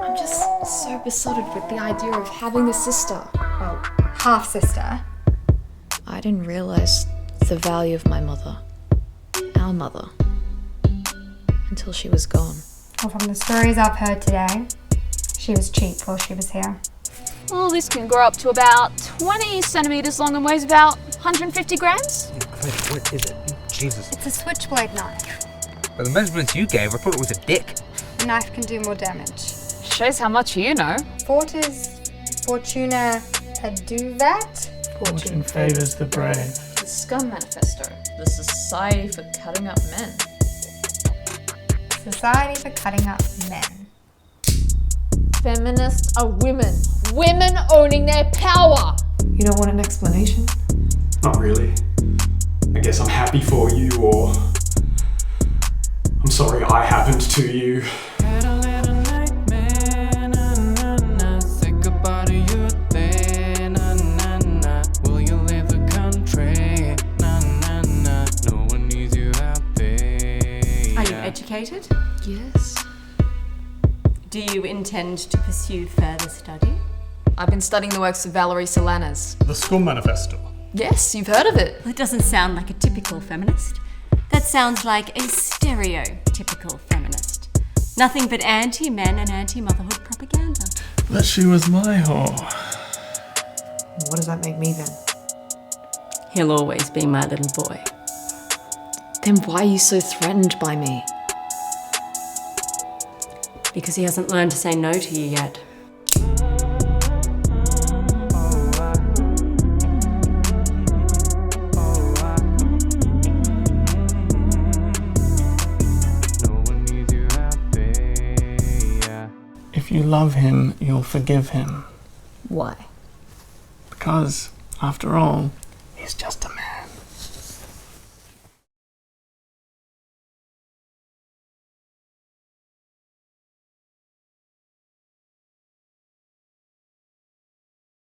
I'm just so besotted with the idea of having a sister. Well, half-sister. I didn't realise the value of my mother, our mother, until she was gone. Well, from the stories I've heard today, she was cheap while she was here. Well, this can grow up to about 20 centimetres long and weighs about 150 grams. What is it? Jesus. It's a switchblade knife. By the measurements you gave, I thought it was a dick. The knife can do more damage. Shows how much you know. Fortuna aduvat? Fortune favours the brave. The Scum Manifesto, the Society for Cutting Up Men. Society for Cutting Up Men. Feminists are women. Women owning their power. You don't want an explanation? Not really. I guess I'm happy for you, or I'm sorry I happened to you. Are you educated? Yes. Do you intend to pursue further study? I've been studying the works of Valerie Solanas. The Scum Manifesto. Yes, you've heard of it. That doesn't sound like a typical feminist. That sounds like a stereotypical feminist. Nothing but anti-men and anti-motherhood propaganda. But she was my whore. What does that make me then? He'll always be my little boy. Then why are you so threatened by me? Because he hasn't learned to say no to you yet. If you love him, you'll forgive him. Why? Because, after all, he's just